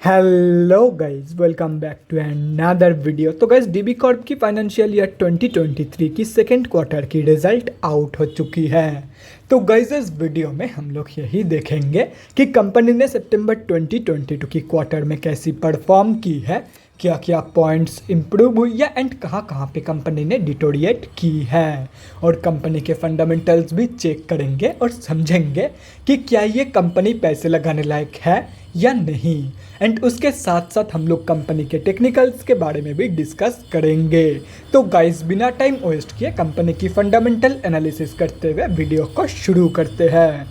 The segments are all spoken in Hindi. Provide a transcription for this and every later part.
Hello guys, welcome back to another video. तो गाइस, डीबी कॉर्प की फाइनेंशियल ईयर 2023 की सेकेंड क्वार्टर की रिजल्ट आउट हो चुकी है। तो गाइस, इस वीडियो में हम लोग यही देखेंगे कि कंपनी ने सितंबर 2022 की क्वार्टर में कैसी परफॉर्म की है, क्या क्या पॉइंट्स इंप्रूव हुई है एंड कहाँ कहाँ पे कंपनी ने डिटोरिएट की है, और कंपनी के फंडामेंटल्स भी चेक करेंगे और समझेंगे कि क्या ये कंपनी पैसे लगाने लायक है या नहीं। एंड उसके साथ साथ हम लोग कंपनी के टेक्निकल्स के बारे में भी डिस्कस करेंगे। तो गाइस, बिना टाइम वेस्ट किए कंपनी की फंडामेंटल एनालिसिस करते हुए वीडियो को शुरू करते हैं।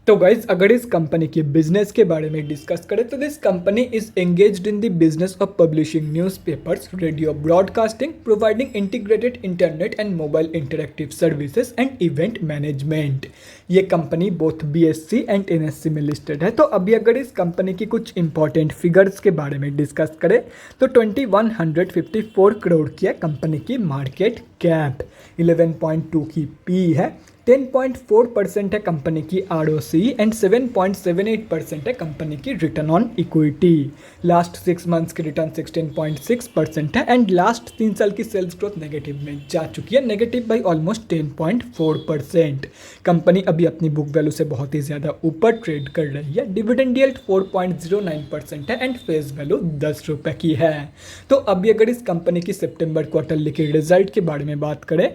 तो गाइज, अगर इस कंपनी के बिजनेस के बारे में डिस्कस करें तो this company is engaged in the business of publishing newspapers, radio broadcasting, providing integrated internet and mobile interactive services and event management. ये company both BSC and NSC में लिस्टेड है। तो अभी अगर इस कंपनी की कुछ इंपॉर्टेंट फिगर्स के बारे में डिस्कस करें तो 2154 करोड़ की है कंपनी की मार्केट कैप, 11.2 की पी है, 10.4% है कंपनी की ROC एंड 7.78% है कंपनी की return on equity. Last 6 months की रिटर्न 16.6% है एंड लास्ट 3 साल की सेल्स ग्रोथ नेगेटिव में जा चुकी है, नेगेटिव बाई ऑलमोस्ट 10.4%। कंपनी अभी अपनी बुक वैल्यू से बहुत ही ज़्यादा ऊपर ट्रेड कर रही है। डिविडेंड यील्ड 4.09% है एंड फेस वैल्यू 10 रुपये की है। तो अभी अगर इस कंपनी की सितंबर क्वार्टरली के रिजल्ट के बारे में बात करें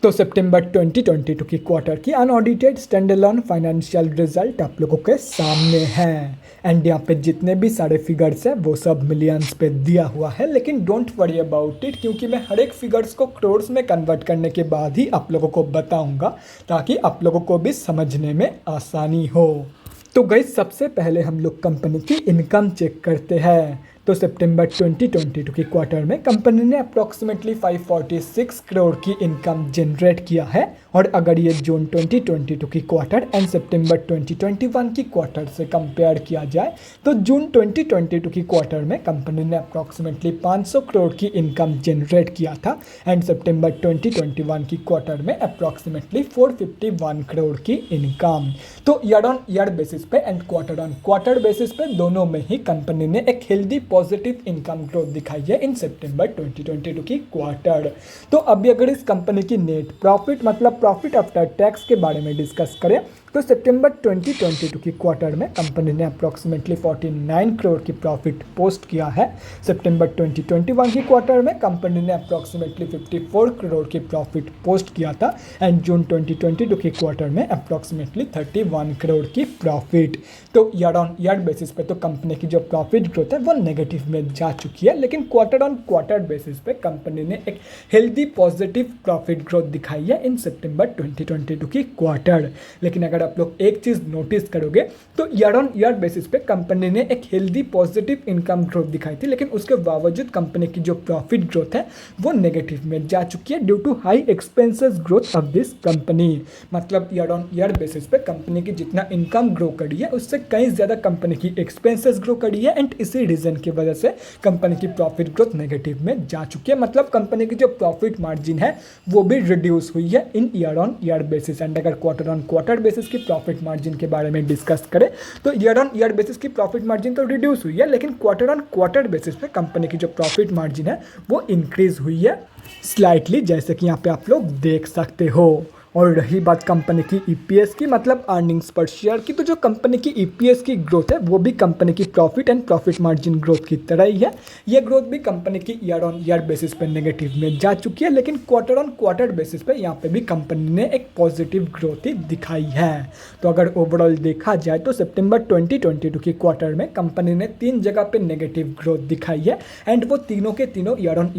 तो सितंबर 2022 की क्वार्टर की अनऑडिटेड स्टैंडअलोन फाइनेंशियल रिजल्ट आप लोगों के सामने हैं। एंड यहाँ पे जितने भी सारे फिगर्स हैं वो सब मिलियंस पे दिया हुआ है, लेकिन डोंट वरी अबाउट इट, क्योंकि मैं हर एक फिगर्स को क्रोर्स में कन्वर्ट करने के बाद ही आप लोगों को बताऊंगा ताकि आप लोगों को भी समझने में आसानी हो। तो गाइस, सबसे पहले हम लोग कंपनी की इनकम चेक करते हैं। तो सितंबर 2022 की क्वार्टर में कंपनी ने अप्रॉक्सीमेटली 546 करोड़ की इनकम जनरेट किया है। और अगर ये जून 2022 की क्वार्टर एंड सितंबर 2021 की क्वार्टर से कंपेयर किया जाए तो जून 2022 की क्वार्टर में कंपनी ने अप्रॉक्सीमेटली 500 करोड़ की इनकम जनरेट किया था एंड सितंबर 2021 की क्वार्टर में अप्रॉक्सीमेटली 451 करोड़ की इनकम। तो ईयर ऑन ईयर बेसिस पे and quarter on quarter basis पे दोनों में ही कंपनी ने एक हेल्दी पॉजिटिव इनकम ग्रोथ दिखाई है इन सितंबर 2022 की क्वार्टर। तो अभी अगर इस कंपनी की नेट प्रॉफिट मतलब प्रॉफिट आफ्टर टैक्स के बारे में डिस्कस करें तो सितंबर 2022 की क्वार्टर में कंपनी ने अप्रॉक्सीमेटली 49 करोड़ की प्रॉफिट पोस्ट किया है। सितंबर 2021 की क्वार्टर में कंपनी ने अप्रॉक्सीमेटली 54 करोड़ की प्रॉफिट पोस्ट किया था एंड जून 2022 की क्वार्टर में अप्रॉक्सीमेटली 31 करोड़ की प्रॉफिट। तो ईयर ऑन ईयर बेसिस पे तो कंपनी की जो प्रॉफिट ग्रोथ है वो नेगेटिव में जा चुकी है, लेकिन क्वार्टर ऑन क्वार्टर बेसिस पे कंपनी ने एक हेल्दी पॉजिटिव प्रॉफिट ग्रोथ दिखाई है इन सितंबर 2022 की क्वार्टर। लेकिन अगर आप लोग एक चीज़ नोटिस करोगे तो ईयर ऑन ईयर बेसिस पे कंपनी ने एक हेल्दी पॉजिटिव इनकम ग्रोथ दिखाई थी, लेकिन उसके बावजूद कंपनी की जो प्रॉफिट ग्रोथ है वो नेगेटिव में जा चुकी है due to high expenses growth of this company. मतलब ईयर ऑन ईयर बेसिस पे कंपनी की जितना इनकम ग्रो करी है उससे कहीं ज़्यादा कंपनी की एक्सपेंसेस ग्रो करी है एंड इसी रीज़न की वजह से कंपनी की प्रॉफिट ग्रोथ नेगेटिव में जा चुकी है। मतलब कंपनी की जो प्रॉफिट मार्जिन है वो भी रिड्यूस हुई है in year on year basis. And अगर क्वार्टर ऑन क्वार्टर बेसिस की प्रॉफिट मार्जिन के बारे में डिस्कस करें तो ईयर ऑन ईयर बेसिस की प्रॉफिट मार्जिन तो रिड्यूस हुई है, लेकिन क्वार्टर ऑन क्वार्टर बेसिस पे कंपनी की जो प्रॉफिट मार्जिन है वो इंक्रीज हुई है स्लाइटली, जैसे कि यहाँ पे आप लोग देख सकते हो। और रही बात कंपनी की ईपीएस की मतलब अर्निंग्स पर शेयर की, तो जो कंपनी की ईपीएस की ग्रोथ है वो भी कंपनी की profit and profit margin growth की तरह ही है। ये ग्रोथ भी कंपनी की ईयर ऑन ईयर बेसिस पे नेगेटिव में जा चुकी है, लेकिन क्वार्टर ऑन क्वार्टर बेसिस पे यहाँ पे भी कंपनी ने एक पॉजिटिव ग्रोथ ही दिखाई है। तो अगर ओवरऑल देखा जाए तो सितंबर 2022 की क्वार्टर में कंपनी ने 3 जगह पे नेगेटिव ग्रोथ दिखाई है एंड वो तीनों के तीनों ईयर ऑन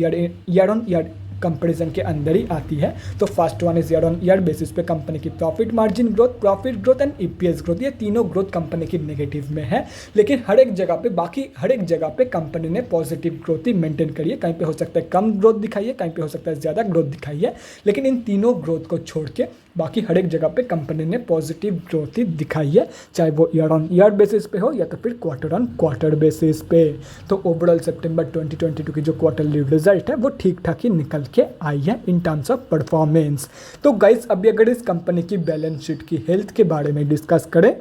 ईयर कंपैरिजन के अंदर ही आती है। तो first one is year on year basis पे कंपनी की profit margin growth, profit growth and EPS growth, ये तीनों ग्रोथ कंपनी की नेगेटिव में है, लेकिन हर एक जगह पे बाकी हर एक जगह पे कंपनी ने पॉजिटिव ग्रोथ ही मेंटेन करी है। कहीं पे हो सकता है कम ग्रोथ दिखाई है, कहीं पे हो सकता है ज़्यादा ग्रोथ दिखाई है, लेकिन इन तीनों ग्रोथ को छोड़ के बाकी हर एक जगह पे कंपनी ने पॉजिटिव ग्रोथ ही दिखाई है, चाहे वो ईयर ऑन ईयर बेसिस पे हो या तो फिर क्वार्टर ऑन क्वार्टर बेसिस पे। तो ओवरऑल सितंबर 2022 की जो क्वार्टरली रिजल्ट है वो ठीक ठाक ही निकल के आई है इन टर्म्स ऑफ परफॉर्मेंस। तो गाइस, अभी अगर इस कंपनी की बैलेंस शीट की हेल्थ के बारे में डिस्कस करें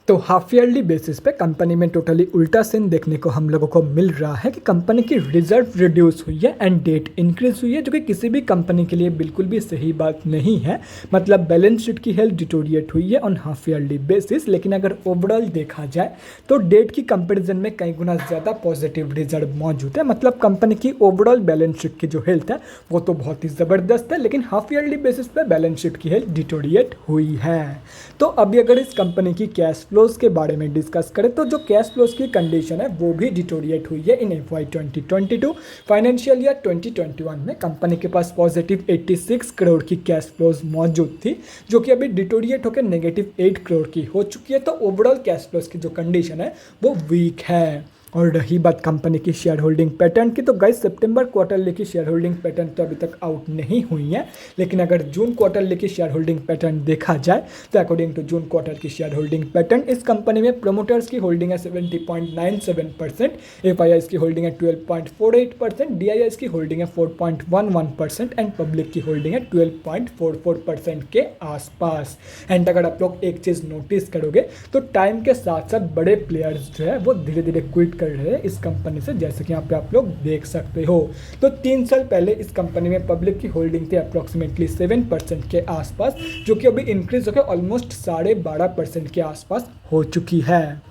तो हाफ ईयरली बेसिस पे कंपनी में टोटली उल्टा सीन देखने को हम लोगों को मिल रहा है कि कंपनी की रिजर्व रिड्यूस हुई है एंड डेट इंक्रीज हुई है, जो कि किसी भी कंपनी के लिए बिल्कुल भी सही बात नहीं है। मतलब बैलेंस शीट की हेल्थ डिटोरिएट हुई है ऑन हाफ ईयरली बेसिस, लेकिन अगर ओवरऑल देखा जाए तो डेट की कंपेरिजन में कई गुना ज़्यादा पॉजिटिव रिजल्ट मौजूद है। मतलब कंपनी की ओवरऑल बैलेंस शीट की जो हेल्थ है वो तो बहुत ही ज़बरदस्त है, लेकिन हाफ ईयरली बेसिस पे बैलेंस शीट की हेल्थ डिटोरिएट हुई है। तो अभी अगर इस कंपनी की कैश फ्लोज के बारे में डिस्कस करें तो जो कैश फ्लोज की कंडीशन है वो भी डिटोरिएट हुई है इन FY 2022। फाइनेंशियल ईयर 2021 में कंपनी के पास पॉजिटिव 86 करोड़ की कैश फ्लोज मौजूद थी, जो कि अभी डिटोरिएट होकर नेगेटिव 8 करोड़ की हो चुकी है। तो ओवरऑल कैश फ्लोज की जो कंडीशन है वो वीक है। और रही बात कंपनी की शेयर होल्डिंग पैटर्न की, तो गाइस सितंबर क्वार्टरली की शेयर होल्डिंग पैटर्न तो अभी तक आउट नहीं हुई है, लेकिन अगर जून क्वार्टरली की शेयर होल्डिंग पैटर्न देखा जाए तो अकॉर्डिंग टू जून क्वार्टर की शेयर होल्डिंग पैटर्न इस कंपनी में प्रोमोटर्स की होल्डिंग है 70.97%, FIIs की होल्डिंग है 12.48%, DIIs की होल्डिंग है 4.11% एंड पब्लिक की होल्डिंग है 12.44% के आसपास। एंड अगर आप लोग एक चीज़ नोटिस करोगे तो टाइम के साथ साथ बड़े प्लेयर्स जो है वो धीरे धीरे क्विट कर रहे हैं इस कंपनी से, जैसे कि यहाँ पे आप लोग देख सकते हो। तो 3 साल पहले इस कंपनी में पब्लिक की होल्डिंग थी अप्रॉक्सीमेटली 7% के आसपास, जो कि अभी इंक्रीज होकर ऑलमोस्ट 12.5% के आसपास हो चुकी है।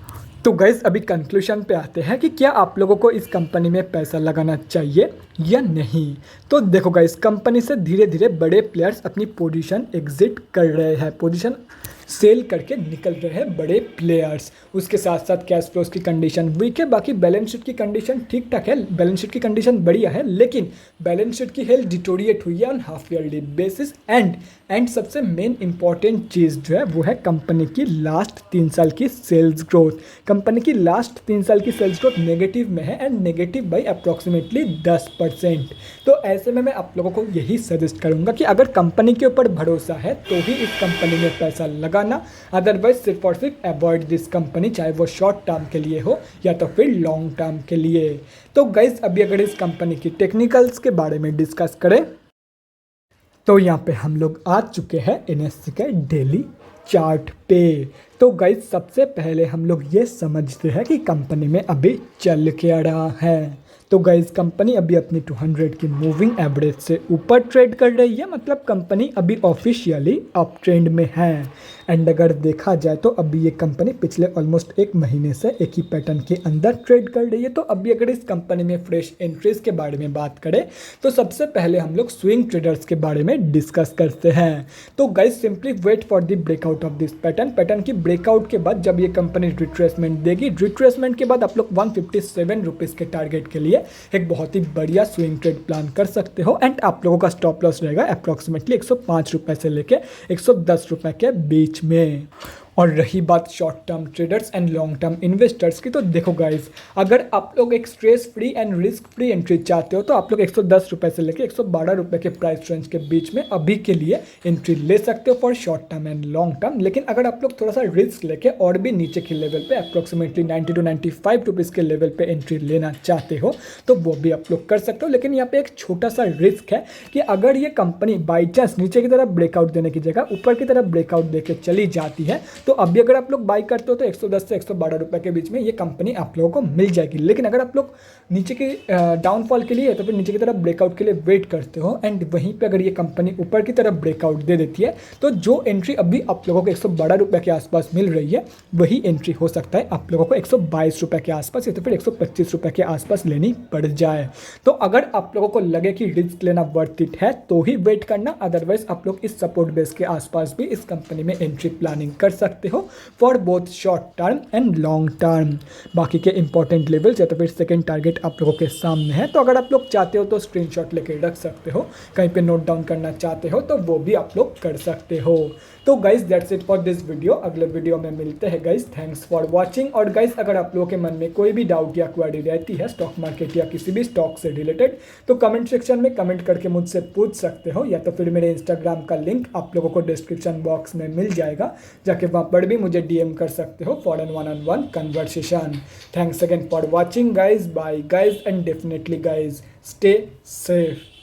तो गाइज अभी कंक्लूजन पे आते हैं कि क्या आप लोगों को इस कंपनी में पैसा लगाना चाहिए या नहीं। तो देखो गाइज, कंपनी से धीरे धीरे बड़े प्लेयर्स अपनी पोजीशन एग्जिट कर रहे हैं, पोजीशन सेल करके निकल रहे हैं बड़े प्लेयर्स। उसके साथ साथ कैश फ्लोज की कंडीशन वीक है, बाकी बैलेंस शीट की कंडीशन ठीक ठाक है, बैलेंस शीट की कंडीशन बढ़िया है, लेकिन बैलेंस शीट की हेल्थ डिटोरिएट हुई है on half yearly basis. And सबसे मेन इंपॉर्टेंट चीज़ जो है वो है कंपनी की लास्ट 3 साल की सेल्स ग्रोथ। कंपनी की लास्ट 3 साल की सेल्स ग्रोथ नेगेटिव में है एंड नेगेटिव बाई अप्रॉक्सीमेटली 10%। तो ऐसे में मैं आप लोगों को यही सजेस्ट करूंगा कि अगर कंपनी के ऊपर भरोसा है तो ही इस कंपनी में पैसा लगाना, अदरवाइज सिर्फ और सिर्फ अवॉइड दिस कंपनी, चाहे वो शॉर्ट टर्म के लिए हो या तो फिर लॉन्ग टर्म के लिए। तो गाइज अभी अगर इस कंपनी की टेक्निकल्स के बारे में डिस्कस करें तो यहाँ पे हम लोग आ चुके हैं NSE के डेली चार्ट पे। तो गाइज सबसे पहले हम लोग ये समझते हैं कि कंपनी में अभी चल क्या रहा है। तो गाइज कंपनी अभी अपनी 200 की मूविंग एवरेज से ऊपर ट्रेड कर रही है, मतलब कंपनी अभी ऑफिशियली अप ट्रेंड में है। एंड अगर देखा जाए तो अभी ये कंपनी पिछले ऑलमोस्ट 1 महीने से एक ही पैटर्न के अंदर ट्रेड कर रही है। तो अभी अगर इस कंपनी में फ्रेश एंट्रीज के बारे में बात करें तो सबसे पहले हम लोग स्विंग ट्रेडर्स के बारे में डिस्कस करते हैं। तो guys simply wait for the breakout of this pattern की ब्रेकआउट के बाद जब ये कंपनी रिट्रेसमेंट देगी, रिट्रेसमेंट के बाद आप लोग 157 रुपीज़ के टारगेट के लिए एक बहुत ही बढ़िया स्विंग ट्रेड प्लान कर सकते हो। एंड आप लोगों का स्टॉप लॉस रहेगा अप्रॉक्सीमेटली 105 रुपये से लेके 110 रुपये के बीच में। और रही बात short term traders and long term investors की, तो देखो गाइज अगर आप लोग एक stress free and risk free entry चाहते हो तो आप लोग 110 रुपये से लेकर 112 रुपये के प्राइस रेंज के बीच में अभी के लिए एंट्री ले सकते हो for short term and long term. लेकिन अगर आप लोग थोड़ा सा रिस्क लेके और भी नीचे के लेवल पे अप्रॉक्सीमेटली 90 to 95 रुपीज़ के लेवल पे एंट्री लेना चाहते हो तो वो भी आप लोग कर सकते हो। लेकिन यहाँ पे एक छोटा सा रिस्क है कि अगर ये कंपनी बाई चांस नीचे की तरफ ब्रेकआउट देने की जगह ऊपर की तरफ ब्रेकआउट देके चली जाती है तो अभी अगर आप लोग बाई करते हो तो 110 से 112 रुपये के बीच में ये कंपनी आप लोगों को मिल जाएगी। लेकिन अगर आप लोग नीचे के डाउनफॉल के लिए तो फिर नीचे की तरफ ब्रेकआउट के लिए वेट करते हो एंड वहीं पे अगर ये कंपनी ऊपर की तरफ ब्रेकआउट दे देती है तो जो एंट्री अभी आप लोगों को 112 रुपये के आसपास मिल रही है वही एंट्री हो सकता है आप लोगों को 122 रुपये के आसपास या तो फिर 125 रुपये के आसपास लेनी पड़ जाए। तो अगर आप लोगों को लगे कि रिस्क लेना वर्थ इट है तो ही वेट करना, अदरवाइज आप लोग इस सपोर्ट बेस के आसपास भी इस कंपनी में एंट्री प्लानिंग कर सकते हो for both short term and long term. बाकी के इंपॉर्टेंट लेवल्स या तो फिर सेकंड टारगेट आप लोगों के सामने है, तो अगर आप लोग चाहते हो तो स्क्रीनशॉट लेके रख सकते हो, कहीं पे नोट डाउन करना चाहते हो तो वो भी आप लोग कर सकते हो। तो guys that's it for this video, अगले वीडियो में मिलते हैं गाइज। Thanks for watching. और गाइज अगर आप लोगों के मन में कोई भी डाउट या क्वेरी रहती है स्टॉक मार्केट या किसी भी स्टॉक से रिलेटेड तो कमेंट सेक्शन में कमेंट करके मुझसे पूछ सकते हो, या तो फिर मेरे इंस्टाग्राम का लिंक आप लोगों को डिस्क्रिप्शन बॉक्स में मिल जाएगा, जाके वहाँ पर भी मुझे DM कर सकते हो for an 1-on-1 conversation. Thanks again for watching guys, bye guys and definitely guys stay safe.